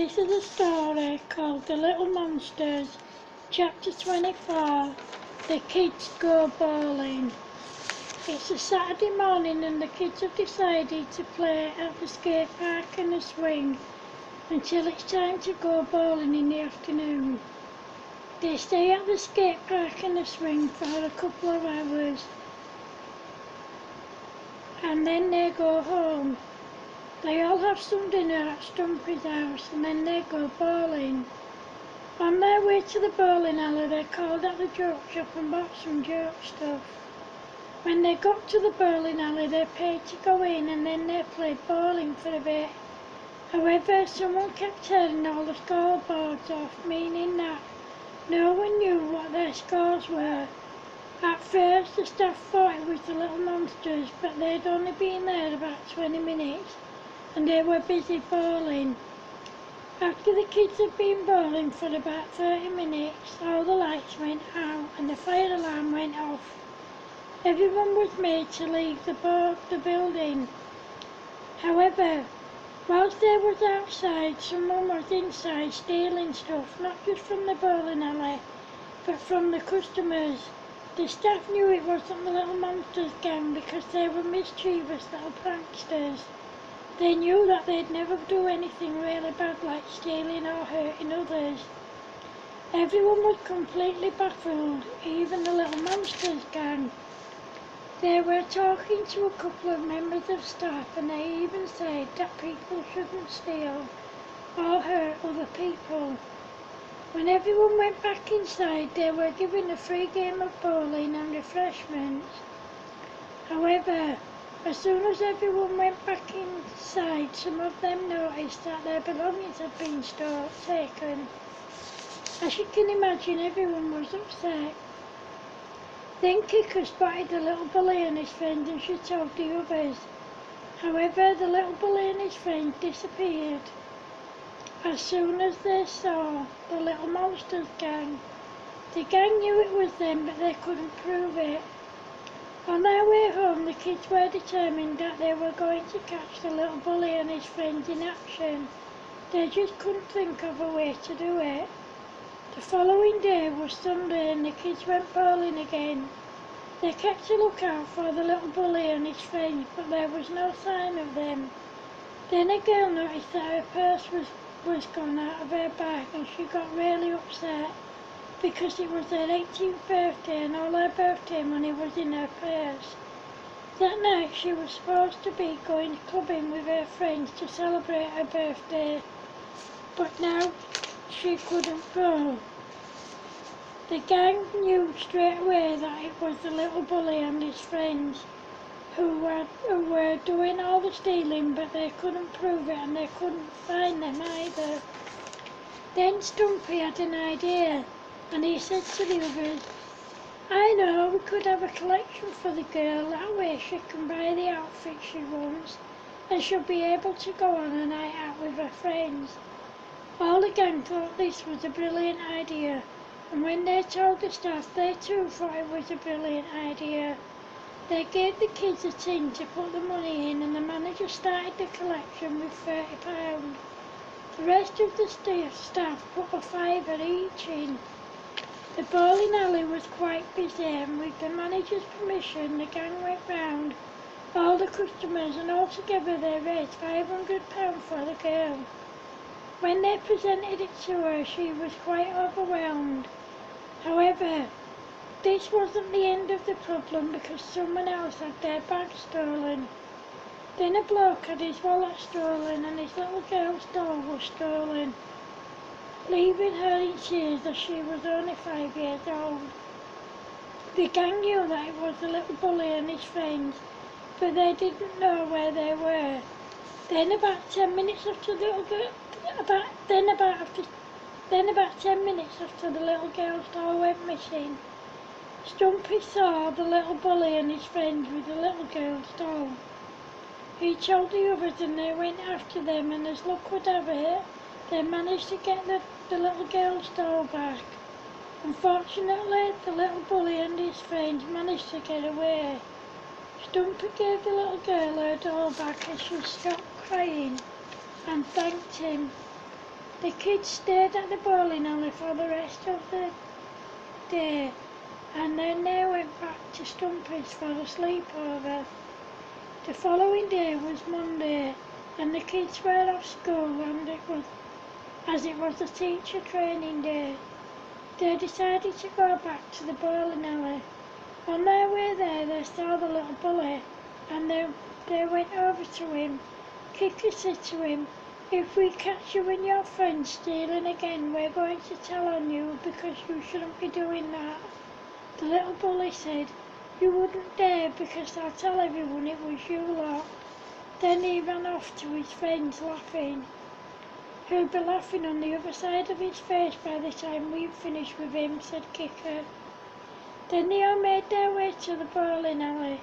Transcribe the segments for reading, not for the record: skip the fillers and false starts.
This is a story called The Little Monsters, Chapter 24, The Kids Go Bowling. It's a Saturday morning and the kids have decided to play at the skate park and the swing until it's time to go bowling in the afternoon. They stay at the skate park and the swing for a couple of hours and then they go home. They all have some dinner at Stumpy's house and then they go bowling. On their way to the bowling alley they called at the joke shop and bought some joke stuff. When they got to the bowling alley they paid to go in and then they played bowling for a bit. However, someone kept turning all the scoreboards off, meaning that no one knew what their scores were. At first the staff thought it was the Little Monsters, but they'd only been there about 20 minutes and they were busy bowling. After the kids had been bowling for about 30 minutes, all the lights went out and the fire alarm went off. Everyone was made to leave the building. However, whilst they was outside, someone was inside stealing stuff, not just from the bowling alley, but from the customers. The staff knew it wasn't the Little Monsters gang because they were mischievous little pranksters. They knew that they'd never do anything really bad like stealing or hurting others. Everyone was completely baffled, even the Little Monsters gang. They were talking to a couple of members of staff and they even said that people shouldn't steal or hurt other people. When everyone went back inside, they were given a free game of bowling and refreshments. However, as soon as everyone went back inside, some of them noticed that their belongings had been taken. As you can imagine, everyone was upset. Then Kicker spotted the little bully and his friend and she told the others. However, the little bully and his friend disappeared as soon as they saw the Little Monsters gang. The gang knew it was them, but they couldn't prove it. On their way home, the kids were determined that they were going to catch the little bully and his friends in action. They just couldn't think of a way to do it. The following day was Sunday and the kids went bowling again. They kept a lookout for the little bully and his friends, but there was no sign of them. Then a girl noticed that her purse was gone out of her bag and she got really upset because it was her 18th birthday and all her birthday money was in her purse. That night she was supposed to be going clubbing with her friends to celebrate her birthday, but now she couldn't go. The gang knew straight away that it was the little bully and his friends who were doing all the stealing, but they couldn't prove it and they couldn't find them either. Then Stumpy had an idea and he said to the others, "I know, we could have a collection for the girl, that way she can buy the outfit she wants and she'll be able to go on a night out with her friends." All the gang thought this was a brilliant idea, and when they told the staff, they too thought it was a brilliant idea. They gave the kids a tin to put the money in and the manager started the collection with £30. The rest of the staff put a £5 each in. The bowling alley was quite busy and with the manager's permission the gang went round all the customers and altogether they raised £500 for the girl. When they presented it to her she was quite overwhelmed. However, this wasn't the end of the problem because someone else had their bag stolen. Then a bloke had his wallet stolen and his little girl's doll was stolen, leaving her in tears as she was only 5 years old. The gang knew that it was the little bully and his friends, but they didn't know where they were. Then about 10 minutes after the little girl's doll went missing, Stumpy saw the little bully and his friends with the little girl's doll. He told the others and they went after them and as luck would have it, they managed to get the little girl's doll back. Unfortunately, the little bully and his friends managed to get away. Stumpy gave the little girl her doll back and she stopped crying and thanked him. The kids stayed at the bowling alley for the rest of the day, and then they went back to Stumpy's for a sleepover. The following day was Monday, and the kids were off school, and as it was the teacher training day. They decided to go back to the bowling alley. On their way there, they saw the little bully, and they went over to him. Kika said to him, "If we catch you and your friends stealing again, we're going to tell on you because you shouldn't be doing that." The little bully said, "You wouldn't dare because I'll tell everyone it was you lot." Then he ran off to his friends laughing. "He'll be laughing on the other side of his face by the time we've finished with him," said Kika. Then they all made their way to the bowling alley.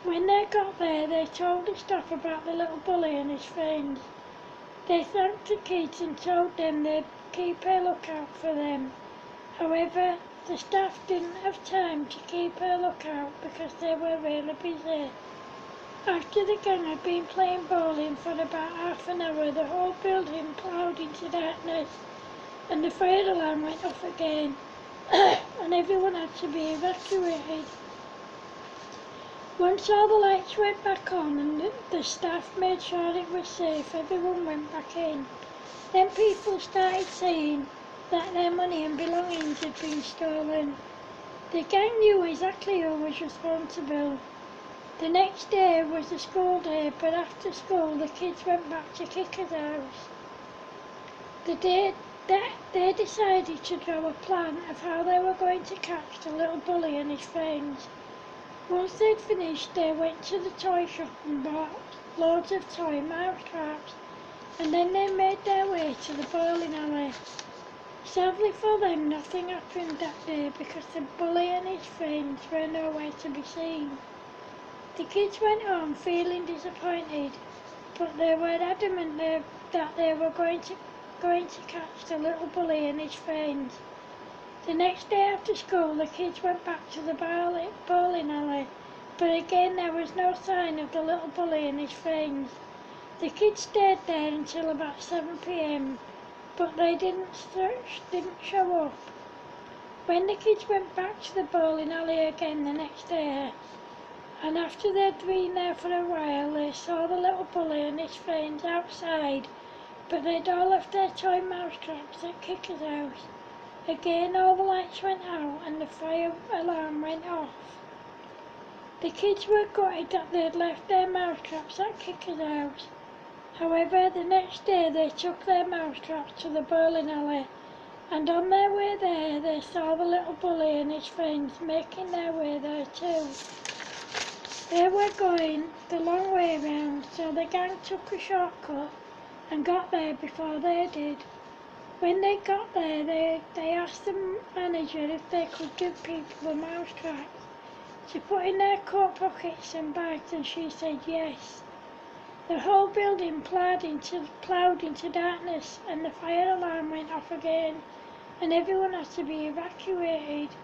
When they got there, they told the staff about the little bully and his friends. They thanked the kids and told them they'd keep a lookout for them. However, the staff didn't have time to keep a lookout because they were really busy. After the gang had been playing bowling for about half an hour, the whole building ploughed into darkness and the fire alarm went off again and everyone had to be evacuated. Once all the lights went back on and the staff made sure it was safe, everyone went back in. Then people started saying that their money and belongings had been stolen. The gang knew exactly who was responsible. The next day was a school day, but after school the kids went back to Kika's house. The day that they decided to draw a plan of how they were going to catch the little bully and his friends. Once they'd finished, they went to the toy shop and bought loads of toy mousetraps, and then they made their way to the bowling alley. Sadly for them, nothing happened that day because the bully and his friends were nowhere to be seen. The kids went home feeling disappointed, but they were adamant that they were going to catch the little bully and his friends. The next day after school, the kids went back to the bowling alley, but again there was no sign of the little bully and his friends. The kids stayed there until about 7 p.m, but they didn't show up. When the kids went back to the bowling alley again the next day, and after they'd been there for a while, they saw the little bully and his friends outside, but they'd all left their toy mousetraps at Kika's house. Again all the lights went out and the fire alarm went off. The kids were gutted that they'd left their mousetraps at Kika's house. However, the next day they took their mousetraps to the bowling alley, and on their way there they saw the little bully and his friends making their way there too. They were going the long way round, so the gang took a shortcut and got there before they did. When they got there, they asked the manager if they could give people the mousetraps to put in their coat pockets and bags, and she said yes. The whole building ploughed into darkness, and the fire alarm went off again, and everyone had to be evacuated.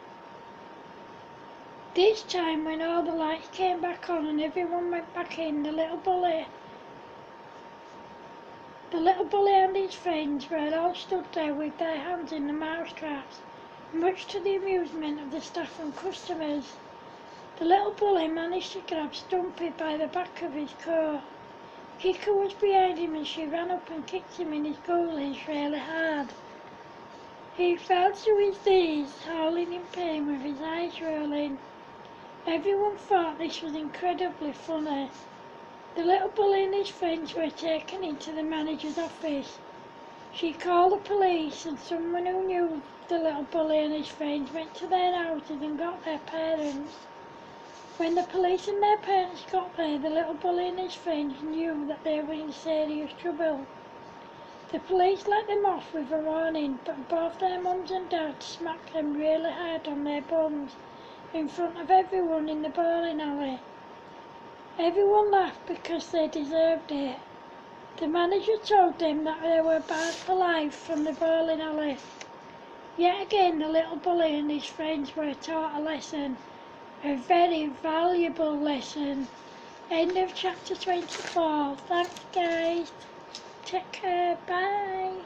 This time, when all the lights came back on and everyone went back in, the little bully and his friends were all stood there with their hands in the mousetraps, much to the amusement of the staff and customers. The little bully managed to grab Stumpy by the back of his coat. Kika was behind him and she ran up and kicked him in his goalies really hard. He fell to his knees, howling in pain with his eyes rolling. Everyone thought this was incredibly funny. The little bully and his friends were taken into the manager's office. She called the police, and someone who knew the little bully and his friends went to their houses and got their parents. When the police and their parents got there, the little bully and his friends knew that they were in serious trouble. The police let them off with a warning, but both their mums and dads smacked them really hard on their bums in front of everyone in the bowling alley. Everyone laughed because they deserved it. The manager told them that they were barred for life from the bowling alley. Yet again the little bully and his friends were taught a lesson, a very valuable lesson. End of chapter 24. Thanks guys. Take care, bye.